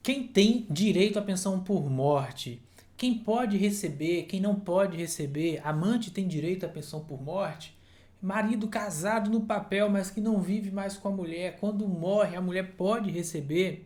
Quem tem direito à pensão por morte? Quem pode receber, quem não pode receber? Amante tem direito à pensão por morte? Marido casado no papel, mas que não vive mais com a mulher, quando morre, a mulher pode receber?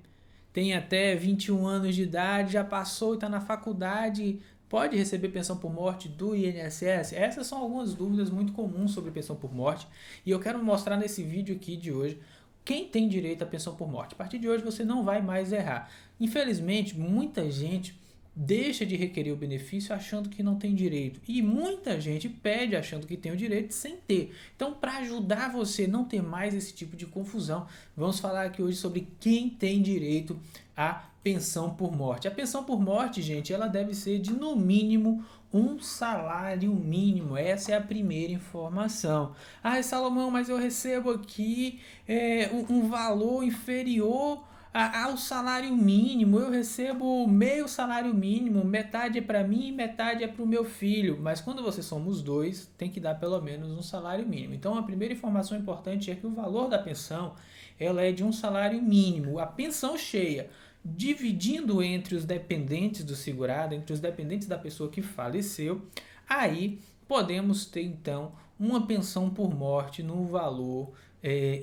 Tem até 21 anos de idade, já passou e está na faculdade, pode receber pensão por morte do INSS? Essas são algumas dúvidas muito comuns sobre pensão por morte e eu quero mostrar nesse vídeo aqui de hoje quem tem direito à pensão por morte. A partir de hoje você não vai mais errar. Infelizmente, muita gente deixa de requerer o benefício achando que não tem direito. E muita gente pede achando que tem o direito sem ter. Então, para ajudar você a não ter mais esse tipo de confusão, vamos falar aqui hoje sobre quem tem direito à pensão por morte. A pensão por morte, gente, ela deve ser de no mínimo um salário mínimo. Essa é a primeira informação. Ah, Salomão, mas eu recebo aqui um valor inferior ao salário mínimo. Eu recebo meio salário mínimo, metade é para mim e metade é para o meu filho. Mas quando você somos dois, tem que dar pelo menos um salário mínimo. Então a primeira informação importante é que o valor da pensão ela é de um salário mínimo. A pensão cheia, dividindo entre os dependentes do segurado, entre os dependentes da pessoa que faleceu, aí podemos ter então uma pensão por morte no valor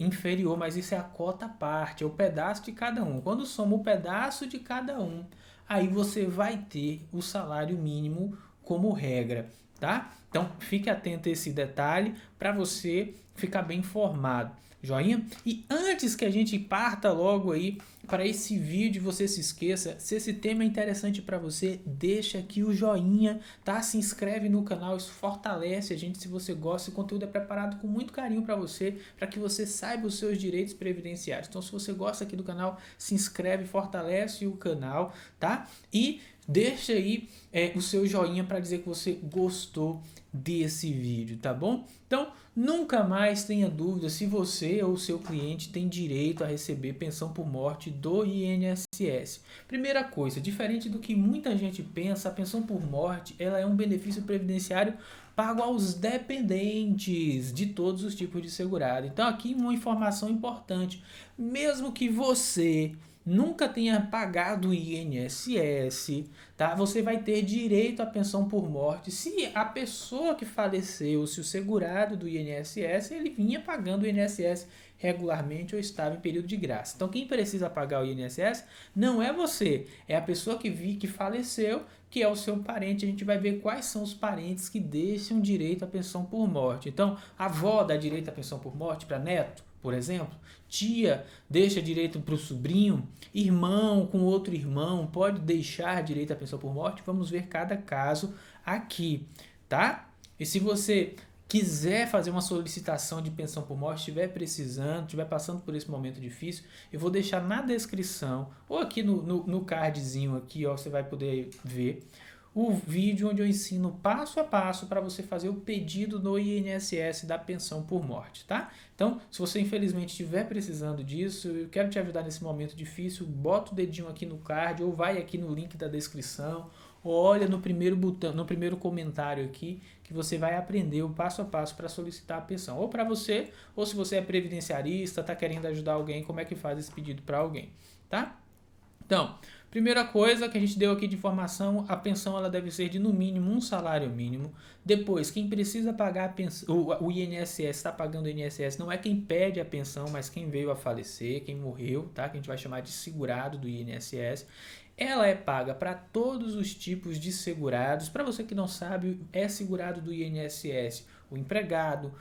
inferior, mas isso é a cota à parte, é o pedaço de cada um. Quando soma o pedaço de cada um, aí você vai ter o salário mínimo como regra, tá? Então fique atento a esse detalhe para você ficar bem informado. Joinha? E antes que a gente parta logo aí para esse vídeo, você se esqueça, se esse tema é interessante para você, deixa aqui o joinha, tá? Se inscreve no canal, isso fortalece a gente se você gosta. O conteúdo é preparado com muito carinho para que você saiba os seus direitos previdenciários. Então, se você gosta aqui do canal, se inscreve, fortalece o canal, tá? E deixa aí o seu joinha para dizer que você gostou desse vídeo, tá bom? Então, nunca mais tenha dúvida se você ou seu cliente tem direito a receber pensão por morte do INSS. Primeira coisa, diferente do que muita gente pensa, a pensão por morte ela é um benefício previdenciário pago aos dependentes de todos os tipos de segurado. Então, aqui uma informação importante, mesmo que você nunca tenha pagado o INSS, tá? Você vai ter direito à pensão por morte se a pessoa que faleceu, se o segurado do INSS, ele vinha pagando o INSS regularmente ou estava em período de graça. Então, quem precisa pagar o INSS não é você, é a pessoa que faleceu, que é o seu parente. A gente vai ver quais são os parentes que deixam direito à pensão por morte. Então, a avó dá direito à pensão por morte para neto, por exemplo. Tia deixa direito para o sobrinho. Irmão com outro irmão pode deixar direito à pensão por morte. Vamos ver cada caso aqui, tá? E se você quiser fazer uma solicitação de pensão por morte, estiver precisando, estiver passando por esse momento difícil, eu vou deixar na descrição, ou aqui no cardzinho aqui, ó, você vai poder ver o vídeo onde eu ensino passo a passo para você fazer o pedido no INSS da pensão por morte, tá? Então, se você infelizmente estiver precisando disso, eu quero te ajudar nesse momento difícil, bota o dedinho aqui no card ou vai aqui no link da descrição, olha no primeiro botão, no primeiro comentário aqui, que você vai aprender o passo a passo para solicitar a pensão. Ou para você, ou se você é previdenciarista, está querendo ajudar alguém, como é que faz esse pedido para alguém, tá? Então, primeira coisa que a gente deu aqui de informação, a pensão ela deve ser de no mínimo um salário mínimo. Depois, quem precisa pagar a pensão, o INSS está pagando o INSS, não é quem pede a pensão, mas quem veio a falecer, quem morreu, tá? Que a gente vai chamar de segurado do INSS. Ela é paga para todos os tipos de segurados. Para você que não sabe, é segurado do INSS o empregado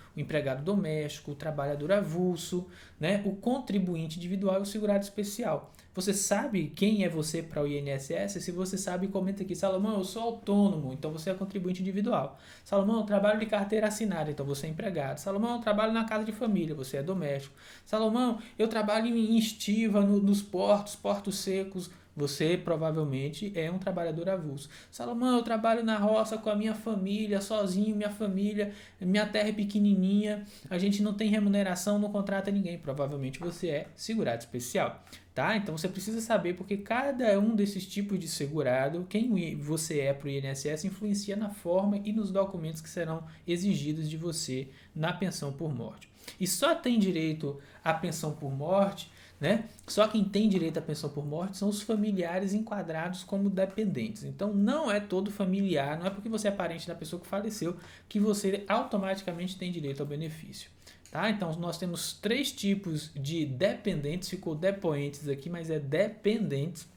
doméstico, o trabalhador avulso, né? O contribuinte individual e o segurado especial. Você sabe quem é você para o INSS? Se você sabe, comenta aqui. Salomão, eu sou autônomo, então você é contribuinte individual. Salomão, eu trabalho de carteira assinada, então você é empregado. Salomão, eu trabalho na casa de família, você é doméstico. Salomão, eu trabalho em estiva, nos portos secos, você provavelmente é um trabalhador avulso. Salomão, eu trabalho na roça com a minha família, sozinho, minha terra é pequenininha, a gente não tem remuneração, não contrata ninguém. Provavelmente você é segurado especial, tá? Então você precisa saber porque cada um desses tipos de segurado, quem você é para o INSS, influencia na forma e nos documentos que serão exigidos de você na pensão por morte. E só tem direito à pensão por morte né? Só quem tem direito à pensão por morte são os familiares enquadrados como dependentes. Então não é todo familiar, não é porque você é parente da pessoa que faleceu que você automaticamente tem direito ao benefício. Tá? Então nós temos 3 tipos de dependentes, ficou depoentes aqui, mas é dependentes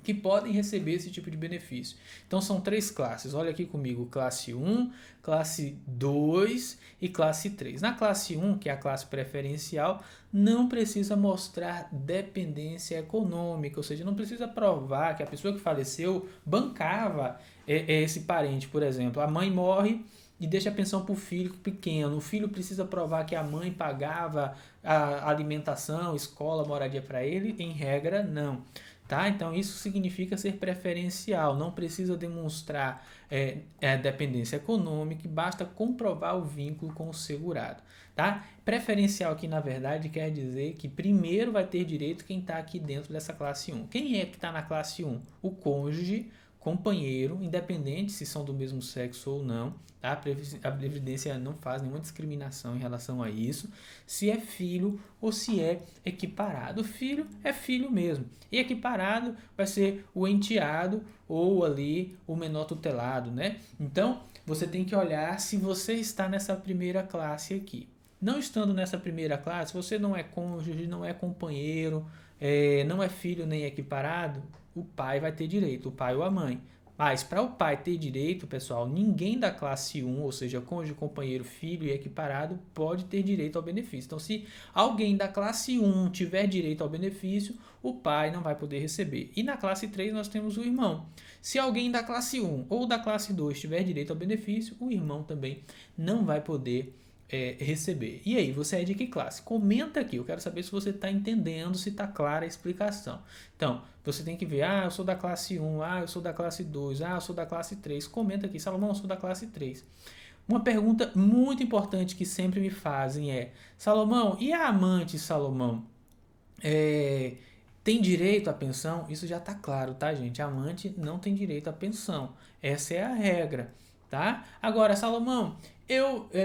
que podem receber esse tipo de benefício. Então são 3 classes. Olha aqui comigo, classe 1, classe 2 e classe 3. Na classe 1, que é a classe preferencial, não precisa mostrar dependência econômica, ou seja, não precisa provar que a pessoa que faleceu bancava esse parente, por exemplo. A mãe morre e deixa a pensão para o filho pequeno. O filho precisa provar que a mãe pagava a alimentação, escola, moradia para ele. Em regra, não. Tá? Então isso significa ser preferencial, não precisa demonstrar dependência econômica, basta comprovar o vínculo com o segurado. Tá? Preferencial aqui na verdade quer dizer que primeiro vai ter direito quem está aqui dentro dessa classe 1. Quem é que está na classe 1? O cônjuge, companheiro, independente se são do mesmo sexo ou não. Tá? A Previdência não faz nenhuma discriminação em relação a isso. Se é filho ou se é equiparado. Filho é filho mesmo. E equiparado vai ser o enteado ou ali o menor tutelado, né? Então, você tem que olhar se você está nessa primeira classe aqui. Não estando nessa primeira classe, você não é cônjuge, não é companheiro, não é filho nem equiparado, o pai vai ter direito, o pai ou a mãe. Mas para o pai ter direito, pessoal, ninguém da classe 1, ou seja, cônjuge, companheiro, filho e equiparado, pode ter direito ao benefício. Então, se alguém da classe 1 tiver direito ao benefício, o pai não vai poder receber. E na classe 3 nós temos o irmão. Se alguém da classe 1 ou da classe 2 tiver direito ao benefício, o irmão também não vai poder receber. E aí, você é de que classe? Comenta aqui, eu quero saber se você está entendendo, se está clara a explicação. Então, você tem que ver, eu sou da classe 1, eu sou da classe 2, eu sou da classe 3. Comenta aqui, Salomão, eu sou da classe 3. Uma pergunta muito importante que sempre me fazem é, Salomão, e a amante, Salomão? Tem direito à pensão? Isso já está claro, tá, gente? A amante não tem direito à pensão. Essa é a regra, tá? Agora, Salomão,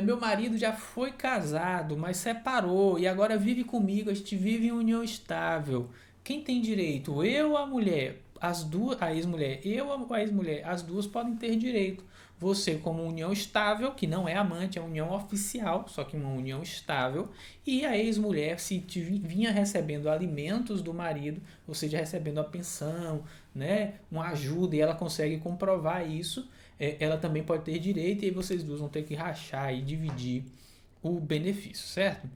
meu marido já foi casado, mas separou e agora vive comigo, a gente vive em união estável. Quem tem direito? Eu ou a mulher? As duas, a ex-mulher, eu ou a ex-mulher, as duas podem ter direito. Você como união estável, que não é amante, é união oficial, só que uma união estável, e a ex-mulher se vinha recebendo alimentos do marido, ou seja, recebendo a pensão, né, uma ajuda, e ela consegue comprovar isso, ela também pode ter direito, e aí vocês duas vão ter que rachar e dividir o benefício, certo?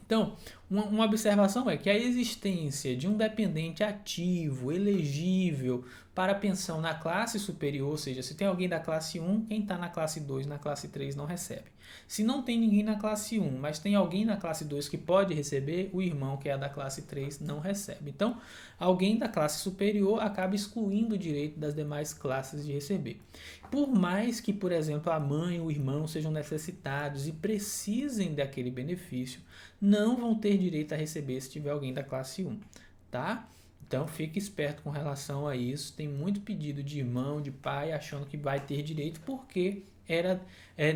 Então, uma observação é que a existência de um dependente ativo, elegível para pensão na classe superior, ou seja, se tem alguém da classe 1, quem está na classe 2, na classe 3 não recebe. Se não tem ninguém na classe 1, mas tem alguém na classe 2 que pode receber, o irmão, que é da classe 3, não recebe. Então, alguém da classe superior acaba excluindo o direito das demais classes de receber. Por mais que, por exemplo, a mãe e o irmão sejam necessitados e precisem daquele benefício, não vão ter direito a receber se tiver alguém da classe 1, tá? Então fique esperto com relação a isso. Tem muito pedido de irmão, de pai, achando que vai ter direito porque era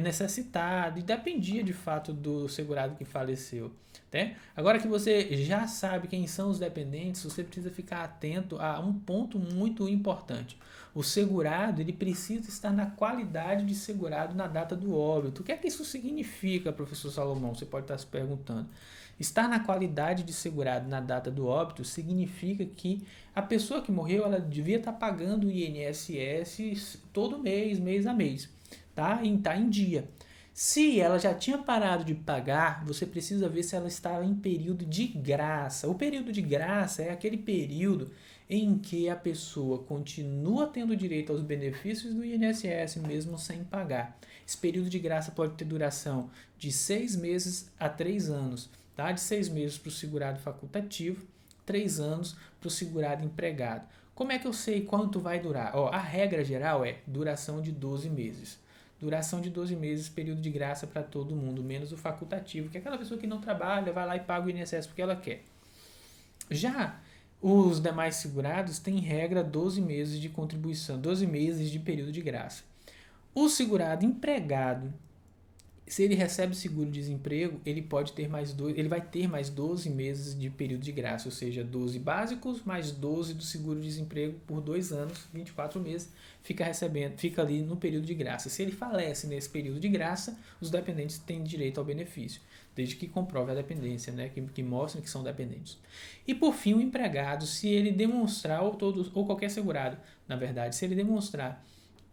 necessitado e dependia de fato do segurado que faleceu. Né? Agora que você já sabe quem são os dependentes, você precisa ficar atento a um ponto muito importante. O segurado ele precisa estar na qualidade de segurado na data do óbito. O que é que isso significa, professor Salomão? Você pode estar se perguntando. Estar na qualidade de segurado na data do óbito significa que a pessoa que morreu ela devia estar pagando o INSS todo mês, mês a mês, tá? E está em dia. Se ela já tinha parado de pagar, você precisa ver se ela estava em período de graça. O período de graça é aquele período em que a pessoa continua tendo direito aos benefícios do INSS mesmo sem pagar. Esse período de graça pode ter duração de 6 meses a 3 anos. Tá? De 6 meses para o segurado facultativo, 3 anos para o segurado empregado. Como é que eu sei quanto vai durar? A regra geral é duração de 12 meses. Duração de 12 meses, período de graça para todo mundo, menos o facultativo, que é aquela pessoa que não trabalha, vai lá e paga o INSS porque ela quer. Já os demais segurados têm regra 12 meses de contribuição, 12 meses de período de graça. O segurado empregado Se ele recebe seguro-desemprego, ele vai ter mais 12 meses de período de graça, ou seja, 12 básicos mais 12 do seguro-desemprego por 2 anos, 24 meses, fica ali no período de graça. Se ele falece nesse período de graça, os dependentes têm direito ao benefício, desde que comprove a dependência, né, que mostrem que são dependentes. E por fim, o empregado, se ele demonstrar, ou qualquer segurado, na verdade, se ele demonstrar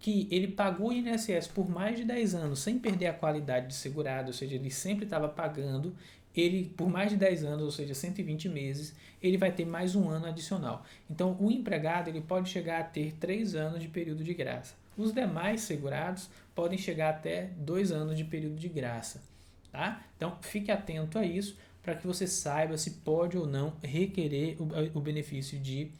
que ele pagou o INSS por mais de 10 anos sem perder a qualidade de segurado, ou seja, ele sempre estava pagando, ele por mais de 10 anos, ou seja, 120 meses, ele vai ter mais um ano adicional. Então, o empregado ele pode chegar a ter 3 anos de período de graça. Os demais segurados podem chegar até 2 anos de período de graça. Tá? Então, fique atento a isso para que você saiba se pode ou não requerer o benefício de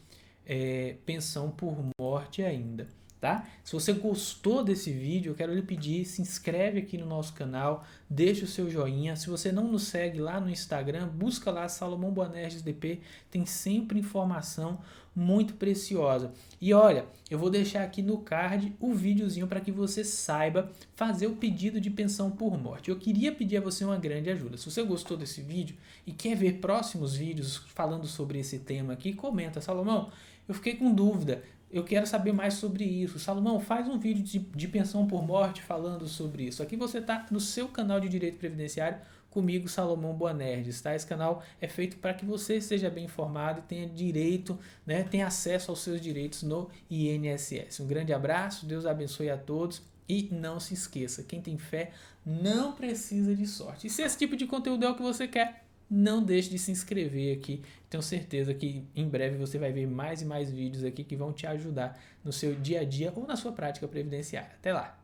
pensão por morte ainda. Tá? Se você gostou desse vídeo, eu quero lhe pedir, se inscreve aqui no nosso canal, deixa o seu joinha. Se você não nos segue lá no Instagram, busca lá Salomão Boanerges DP, tem sempre informação muito preciosa. E olha, eu vou deixar aqui no card o videozinho para que você saiba fazer o pedido de pensão por morte. Eu queria pedir a você uma grande ajuda. Se você gostou desse vídeo e quer ver próximos vídeos falando sobre esse tema aqui, comenta: Salomão, eu fiquei com dúvida, eu quero saber mais sobre isso. Salomão, faz um vídeo de pensão por morte falando sobre isso. Aqui você está no seu canal de Direito Previdenciário, comigo, Salomão Boanerges. Tá? Esse canal é feito para que você seja bem informado e tenha direito, né, tenha acesso aos seus direitos no INSS. Um grande abraço, Deus abençoe a todos e não se esqueça, quem tem fé não precisa de sorte. E se esse tipo de conteúdo é o que você quer, não deixe de se inscrever aqui. Tenho certeza que em breve você vai ver mais e mais vídeos aqui que vão te ajudar no seu dia a dia ou na sua prática previdenciária. Até lá!